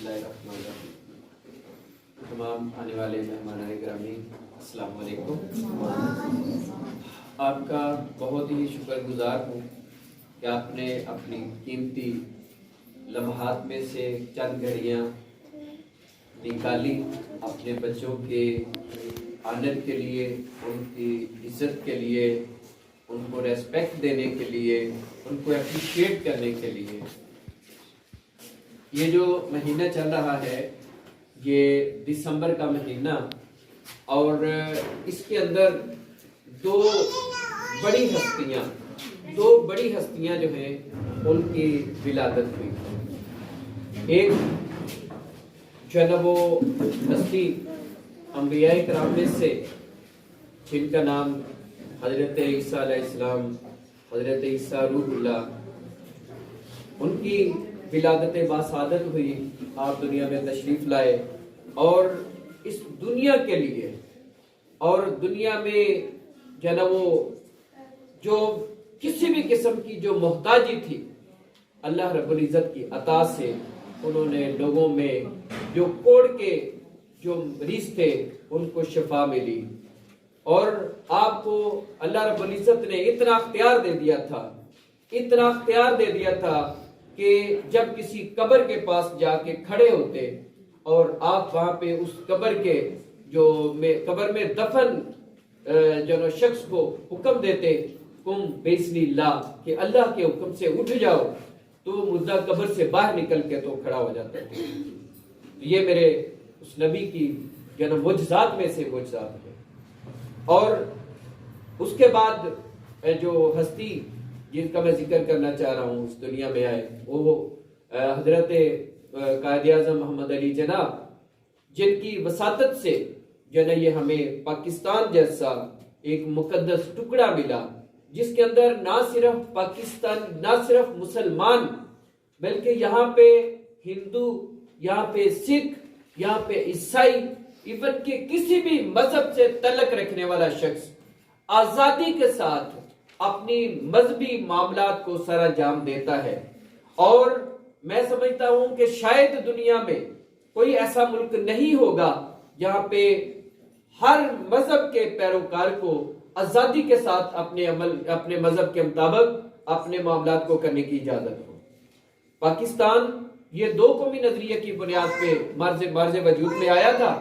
बिस्मिल्लाहिर्रहमानिर्रहीम। तमाम आने वाले मेहमान गिरामी अस्सलाम वालेकुम। आपका बहुत ही शुक्रगुजार हूँ कि आपने अपनी कीमती लम्हात में से चंद घड़ियाँ निकाली अपने बच्चों के आनर के लिए, उनकी इज्जत के लिए, उनको रेस्पेक्ट देने के लिए, उनको अप्रिशिएट करने के लिए। ये जो महीना चल रहा है ये दिसंबर का महीना, और इसके अंदर दो बड़ी हस्तियां जो हैं उनकी विलादत हुई। एक जो है वो हस्ती अंबिया किराम में से जिनका नाम हजरत ईसा अलैहिस्सलाम, हजरत ईसा रूहुल्लाह, उनकी विलादत बासादत हुई। आप दुनिया में तशरीफ लाए और इस दुनिया के लिए और दुनिया में जो वो जो किसी भी किस्म की जो मोहताजी थी, अल्लाह रब्बुल इज़्ज़त की अता से उन्होंने लोगों में जो कोड़ के जो मरीज थे उनको शिफा मिली। और आपको अल्लाह रब्बुल इज़्ज़त ने इतना अख्तियार दे दिया था कि जब किसी कब्र के पास जाके खड़े होते और आप वहां पे उस कब्र के कब्र में दफन जो शख्स को हुक्म देते, कुम बिस्मिल्लाह, कि अल्लाह के हुक्म से उठ जाओ, तो मुर्दा कब्र से बाहर निकल के तो खड़ा हो जाता थे। ये मेरे उस नबी की मुजज़ात में से मुजज़ात है। और उसके बाद जो हस्ती जिनका मैं जिक्र करना चाह रहा हूँ इस दुनिया में आए, वो हजरत कायद आज़म मोहम्मद अली जनाब, जिनकी वसातत से ये हमें पाकिस्तान जैसा एक मुकद्दस टुकड़ा मिला, जिसके अंदर ना सिर्फ पाकिस्तान, ना सिर्फ मुसलमान, बल्कि यहाँ पे हिंदू, यहाँ पे सिख, यहाँ पे ईसाई, इवन के किसी भी मजहब से तल्लक रखने वाला शख्स आजादी के साथ अपनी मजहबी मामलात को सरअंजाम देता है। और मैं समझता हूं कि शायद दुनिया में कोई ऐसा मुल्क नहीं होगा जहां पे हर मजहब के पैरोकार को आजादी के साथ अपने मजहब के मुताबिक अपने मामलात को करने की इजाजत हो। पाकिस्तान ये दो कौमी नजरिए की बुनियाद पे मर्ज वजूद में आया था।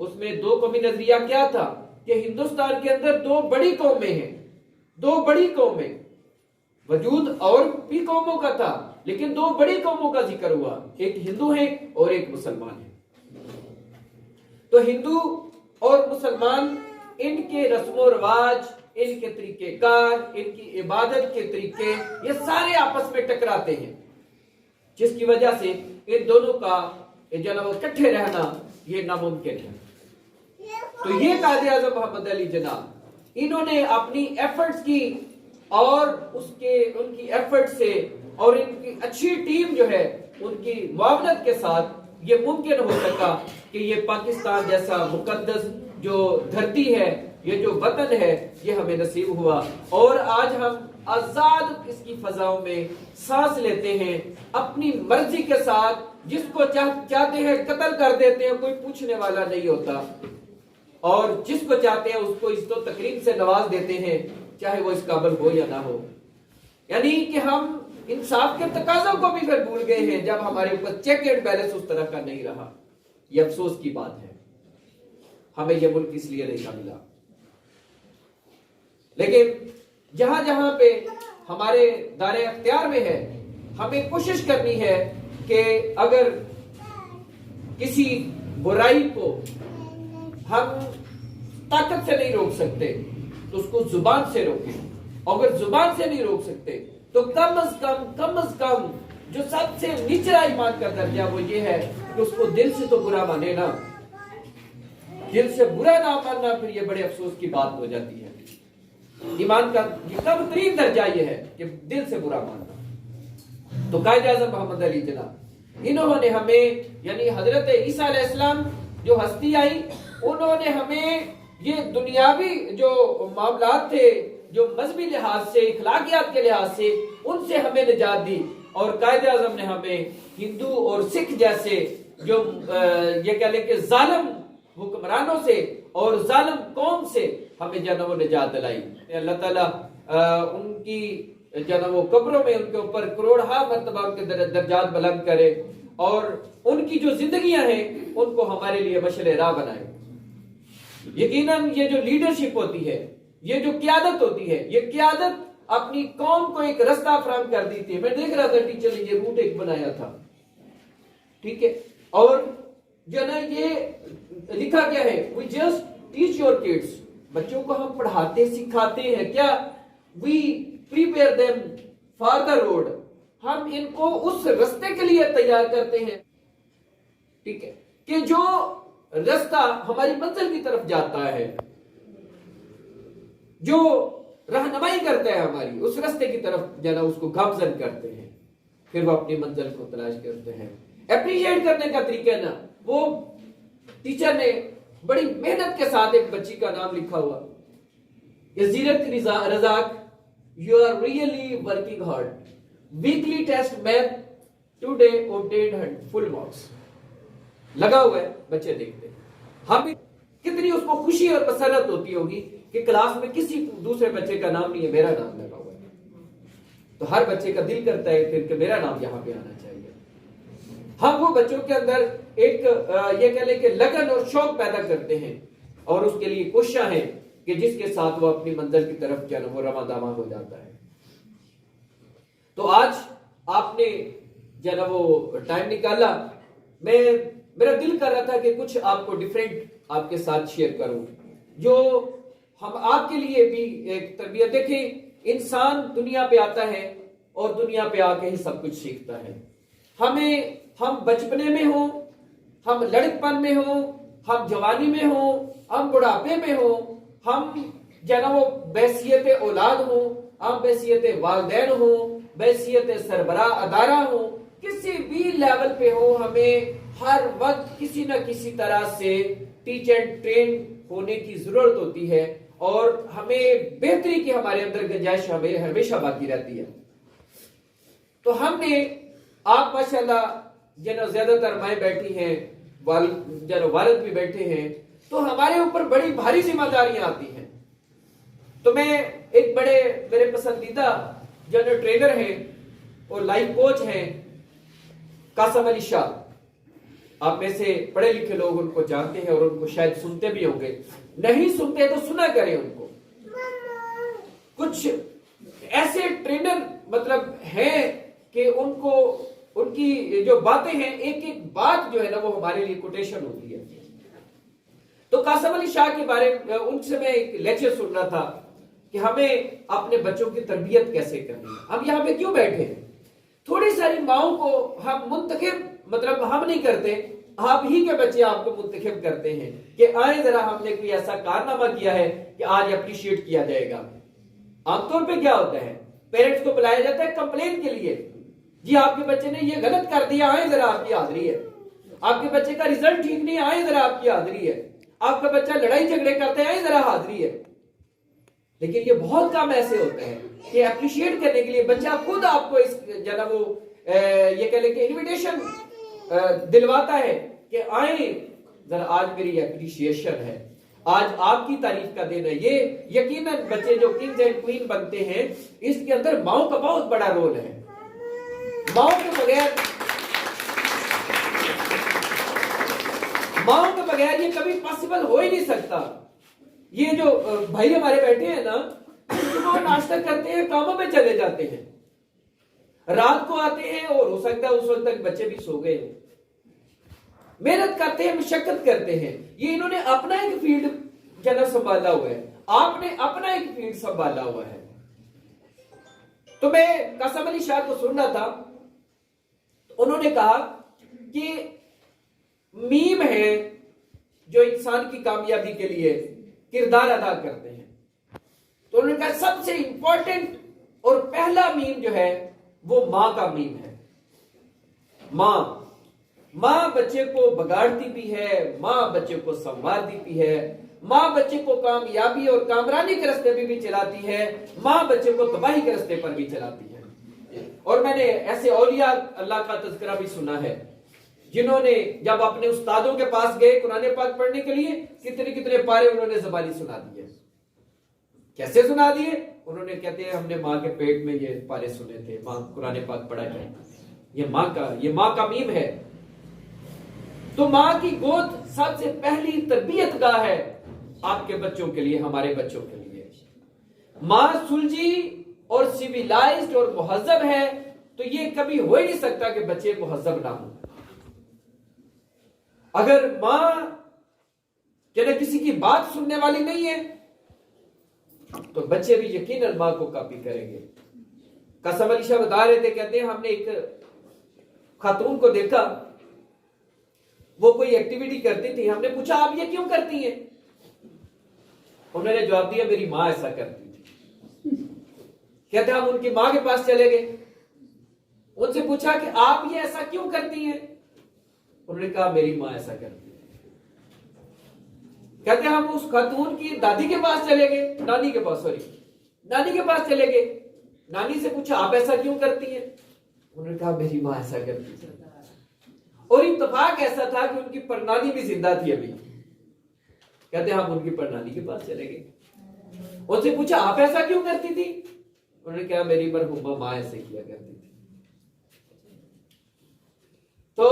उसमें दो कौमी नजरिया क्या था कि हिंदुस्तान के अंदर दो बड़ी कौमें हैं, दो बड़ी कौमें, वजूद और भी कौमों का था, लेकिन दो बड़ी कौमों का जिक्र हुआ, एक हिंदू है और एक मुसलमान है। तो हिंदू और मुसलमान, इनके रस्मो रिवाज, इनके तरीकेकार, इनकी इबादत के तरीके, ये सारे आपस में टकराते हैं, जिसकी वजह से इन दोनों का इकट्ठे रहना ये नामुमकिन है। तो ये कायद आज़म मोहम्मद अली जनाब, इन्होंने अपनी एफर्ट्स की और उनकी एफर्ट से और इनकी अच्छी टीम जो है उनकी मुआवनत के साथ ये मुमकिन हो सका कि ये पाकिस्तान जैसा मुकद्दस जो धरती है, ये जो वतन है, ये हमें नसीब हुआ। और आज हम आजाद इसकी फजाओं में सांस लेते हैं, अपनी मर्जी के साथ जिसको चाहते हैं कत्ल कर देते हैं, कोई पूछने वाला नहीं होता, और जिसको चाहते हैं उसको इज्जत तकरीम से नवाज देते हैं, चाहे वो इस काबिल हो या ना हो। यानी कि हम इंसाफ के तकाज़ों को भी फिर भूल गए हैं जब हमारे ऊपर चेक एंड बैलेंस उस तरह का नहीं रहा। ये अफसोस की बात है, हमें यह मुल्क इसलिए नहीं मिला। लेकिन जहां जहां पे हमारे दायरे अख्तियार में है, हमें कोशिश करनी है कि अगर किसी बुराई को हम ताकत से नहीं रोक सकते तो उसको जुबान से रोकें। अगर जुबान से नहीं रोक सकते तो कम अज कम जो सबसे निचला ईमान का दर्जा वो ये है कि उसको दिल से तो बुरा माने ना। दिल से बुरा ना मानना फिर ये बड़े अफसोस की बात हो जाती है। ईमान का कम तरीन दर्जा ये है कि दिल से बुरा मानना। तो कायद आज़म मोहम्मद अली जनाब, इन्होंने हमें, यानी हजरत ईसा अलैहिस्सलाम जो हस्ती आई, उन्होंने हमें ये दुनियावी जो मामलात थे, जो मजहबी लिहाज से, इखलाकियात के लिहाज से, उनसे हमें निजात दी। और कायद आज़म ने हमें हिंदू और सिख जैसे जो ये कह लें कि जालिम हुक्मरानों से और जालिम कौम से हमें जो है वो निजात दिलाई। अल्लाह ताला उनकी जो है वो कब्रों में उनके ऊपर करोड़हा मर्तबा उनके दर्जात बुलंद करे और उनकी जो जिंदगियां हैं उनको हमारे लिए मशले राह बनाए। यकीनन ये जो लीडरशिप होती है, ये जो क़यादत होती है, ये क़यादत अपनी कौम को एक रास्ता फराहम कर दी थी। मैं देख रहा था टीचर ने ये रूट एक बनाया था, ठीक है, और जो ना ये लिखा क्या है, we just teach your kids, बच्चों को हम पढ़ाते सिखाते हैं क्या, we prepare them for the road, हम इनको उस रास्ते के लिए तैयार करते हैं, ठीक है, कि जो रास्ता हमारी मंजिल की तरफ जाता है, जो रहनुमाई करता है हमारी, उस रास्ते की तरफ जाना उसको गामजन करते हैं, फिर वो अपनी मंजिल को तलाश करते हैं। अप्रिशिएट करने का तरीका ना, वो टीचर ने बड़ी मेहनत के साथ एक बच्ची का नाम लिखा हुआ, यजीरत रजाक, you are really working hard, weekly test math today obtained full marks, लगा हुआ है, बच्चे देखते हैं। हम भी कितनी उसको खुशी और मसरत होती होगी कि क्लास में किसी दूसरे बच्चे का नाम नहीं है, मेरा नाम लगा हुआ है, तो हर बच्चे का दिल करता है फिर कि मेरा नाम यहां पे आना चाहिए। हम वो बच्चों के अंदर एक ये कह लें कि लगन और शौक पैदा करते हैं और उसके लिए कोशिशां हैं कि जिसके साथ वो अपनी मंजिल की तरफ जो वो रवा दावा हो जाता है। तो आज आपने जो वो टाइम निकाला, मेरा दिल कर रहा था कि कुछ आपको डिफरेंट आपके साथ शेयर करूं, जो हम आपके लिए भी एक तरबियत। देखें, इंसान दुनिया पे आता है और दुनिया पे आके ही सब कुछ सीखता है। हम बचपने में हो, हम लड़कपन में हो, हम जवानी में हो, हम बुढ़ापे में हो, हम जना वो बैसियत औलाद हो, हम बैसियत वालिदैन हो, बैसियत सरबराह अदारा हो, किसी भी लेवल पे हो, हमें हर वक्त किसी न किसी तरह से टीच एंड ट्रेन होने की जरूरत होती है और हमें बेहतरी की हमारे अंदर गुंजाइश हमेशा बाकी रहती है। तो हमने आप माशाल्लाह जनो ज्यादातर माएं बैठी हैं, जनो वालिद भी बैठे हैं, तो हमारे ऊपर बड़ी भारी जिम्मेदारियां आती हैं। तो मैं एक बड़े मेरे पसंदीदा जनो ट्रेनर हैं और लाइफ कोच हैं कासम अली शाह, आप में से पढ़े लिखे लोग उनको जानते हैं और उनको शायद सुनते भी होंगे, नहीं सुनते तो सुना करें उनको। कुछ ऐसे ट्रेनर मतलब हैं कि उनको उनकी जो बातें हैं, एक एक बात जो है ना वो हमारे लिए कोटेशन होती है। तो कासम अली शाह के बारे में उनसे मैं एक लेक्चर सुन रहा था कि हमें अपने बच्चों की तरबियत कैसे करनी है। हम यहाँ पे क्यों बैठे हैं? थोड़ी सारी माओं को हम मुंतखब मतलब हम नहीं करते, आप ही के बच्चे आपको मुंतखब करते हैं कि आए जरा हमने कोई ऐसा कारनामा किया है कि आज अप्रिशिएट किया जाएगा। आमतौर पे क्या होता है, पेरेंट्स को बुलाया जाता है कंप्लेन के लिए, जी आपके बच्चे ने ये गलत कर दिया, आए जरा आपकी हाजिरी है, आपके बच्चे का रिजल्ट ठीक नहीं, आए जरा आपकी हाजिरी है, आपका बच्चा लड़ाई झगड़े करते हैं, आए जरा हाजिरी है। लेकिन ये बहुत काम ऐसे होते हैं कि अप्रिशिएट करने के लिए बच्चा खुद आपको इस जना वो ये कह लें इन्विटेशन दिलवाता है कि आए जरा आज मेरी अप्रिशिएशन है, आज आपकी तारीफ का दिन है। ये यकीनन बच्चे जो किंग्स एंड क्वीन बनते हैं इसके अंदर माओ का बहुत बड़ा रोल है। माओ के बगैर ये कभी पॉसिबल हो ही नहीं सकता। ये जो भाई हमारे बैठे हैं ना, सुबह नाश्ता करते हैं, कामों में चले जाते हैं, रात को आते हैं और हो सकता है उस वक्त तक बच्चे भी सो गए हो, मेहनत करते हैं, मशक्कत करते हैं। ये इन्होंने अपना एक फील्ड जना संभाला हुआ है, आपने अपना एक फील्ड संभाला हुआ है। तो मैं कासम अली शाह को सुन रहा था, उन्होंने कहा कि मीम है जो इंसान की कामयाबी के लिए किरदार अदा करते हैं। तो उन्होंने कहा सबसे इंपॉर्टेंट और पहला मीम जो है वो मां का मीम है। मां बच्चे को बगाड़ती भी है, मां बच्चे को संवारती भी है, मां बच्चे को कामयाबी और कामरानी के रास्ते पे भी चलाती है, मां बच्चे को तबाही के रास्ते पर भी चलाती है। और मैंने ऐसे औलिया अल्लाह का तज़किरा भी सुना है जिन्होंने जब अपने उस्तादों के पास गए कुरान पाक पढ़ने के लिए, कितने कितने पारे उन्होंने ज़बानी सुना दिए। कैसे सुना दिए? उन्होंने कहते हैं हमने माँ के पेट में ये पारे सुने थे, माँ कुरान पाक पढ़ा जाए। ये माँ का मीम है। तो माँ की गोद सबसे पहली तरबियत गाह है आपके बच्चों के लिए, हमारे बच्चों के लिए। माँ सुलझी और सिविलाइज्ड और मुहज्जब है, तो ये कभी हो ही नहीं सकता कि बच्चे मुहज्जब ना हो। अगर मां किसी की बात सुनने वाली नहीं है, तो बच्चे भी यकीनन मां को कॉपी करेंगे। कसम अली शाह बता रहे थे, कहते हैं हमने एक खातून को देखा, वो कोई एक्टिविटी करती थी। हमने पूछा आप ये क्यों करती हैं? उन्होंने जवाब दिया मेरी मां ऐसा करती थी। कहते हम उनकी मां के पास चले गए, उनसे पूछा कि आप ये ऐसा क्यों करती हैं? उन्होंने कहा मेरी मां ऐसा करती है। कहते हम उस खातून की दादी के पास चले गए, नानी के पास चले गए। नानी से पूछा आप ऐसा क्यों करती हैं? उन्होंने कहा मेरी मां ऐसा करती है। और इत्तेफाक ऐसा था कि उनकी परनानी भी जिंदा थी अभी। कहते हम उनकी परनानी के पास चले गए, उनसे पूछा आप ऐसा क्यों करती थी? उन्होंने कहा मेरी मरहुमा मां ऐसे किया करती थी। तो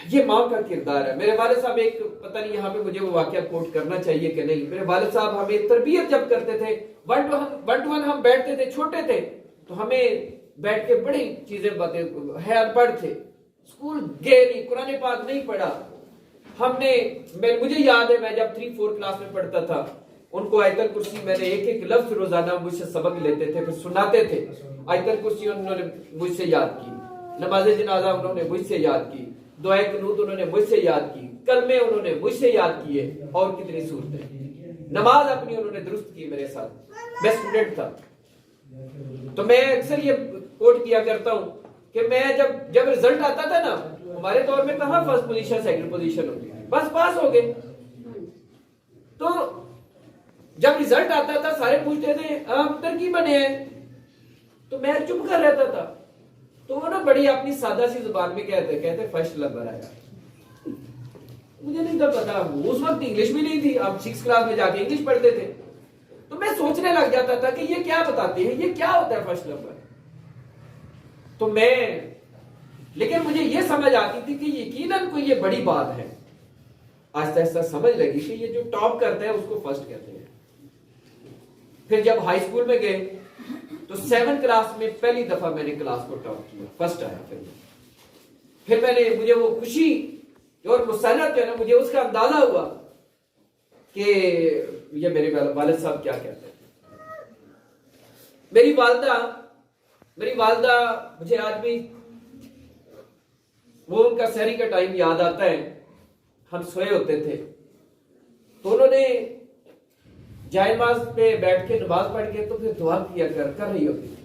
ये मां का किरदार है। मेरे वालिद साहब, एक पता नहीं यहां पे मुझे वो वाकया कोट करना चाहिए कि नहीं, मेरे वालिद साहब हमें तरबियत जब करते थे, वन टू वन हम बैठते थे, छोटे थे तो हमें बैठ के बड़ी चीजें बातें, है अनपढ़ थे, स्कूल गए नहीं, कुरान पाक नहीं पढ़ा। मुझे याद है मैं जब 3-4 क्लास में पढ़ता था, उनको आयतल कुर्सी मैंने एक लफ्ज रोजाना मुझसे सबक लेते थे, फिर सुनाते थे। आयतल कुर्सी उन्होंने मुझसे याद की, नमाज जनाजा उन्होंने मुझसे याद की, दुआए कुनूत उन्होंने मुझसे याद की, कलमे उन्होंने मुझसे याद किए, और कितनी सूरतें। नमाज अपनी उन्होंने दुरुस्त की मेरे साथ। मैं स्टूडेंट था तो मैं अक्सर ये कोट किया करता हूं कि मैं जब रिजल्ट आता था ना, हमारे दौर में कहां फर्स्ट पोजीशन सेकंड पोजीशन होती थी, बस पास हो गए। तो जब रिजल्ट आता था सारे पूछते थे आप तरकीब बने हैं, तो मैं चुप कर रहता था। तो वो ना बड़ी अपनी सादा सी जुबान में कहते फर्स्ट नंबर आया। मुझे नहीं था पता, उस वक्त इंग्लिश भी नहीं थी, अब 6 क्लास में जाके इंग्लिश पढ़ते थे। तो मैं सोचने लग जाता था कि ये क्या बताते हैं, ये क्या होता है फर्स्ट नंबर। तो लेकिन मुझे ये समझ आती थी कि यकीनन कोई ये बड़ी बात है। आहिस्ता आहिस्ता समझ लगी कि ये जो टॉप करता है उसको फर्स्ट कहते हैं। फिर जब हाई स्कूल में गए तो 7 क्लास में पहली दफा मैंने क्लास को टॉप किया, फर्स्ट आया। फिर मुझे वो खुशी और मुसर्रत है ना, मुझे उसका अंदाजा हुआ कि ये मेरे वालिद साहब क्या कहते हैं। मेरी वालदा मुझे आज भी वो उनका सहरी का टाइम याद आता है। हम सोए होते थे तो उन्होंने जायमाज पे बैठ के नमाज पढ़ के तो फिर दुआ किया कर रही होती थी,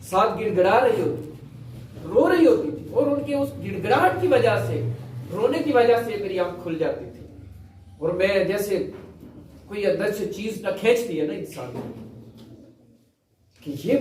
साथ गिड़गिड़ा रही होती, रो रही होती थी, और उनके उस गिड़गिड़ाहट की वजह से, रोने की वजह से मेरी आंख खुल जाती थी, और मैं जैसे कोई अंदर से चीज ना खींचती है ना इंसान कि ये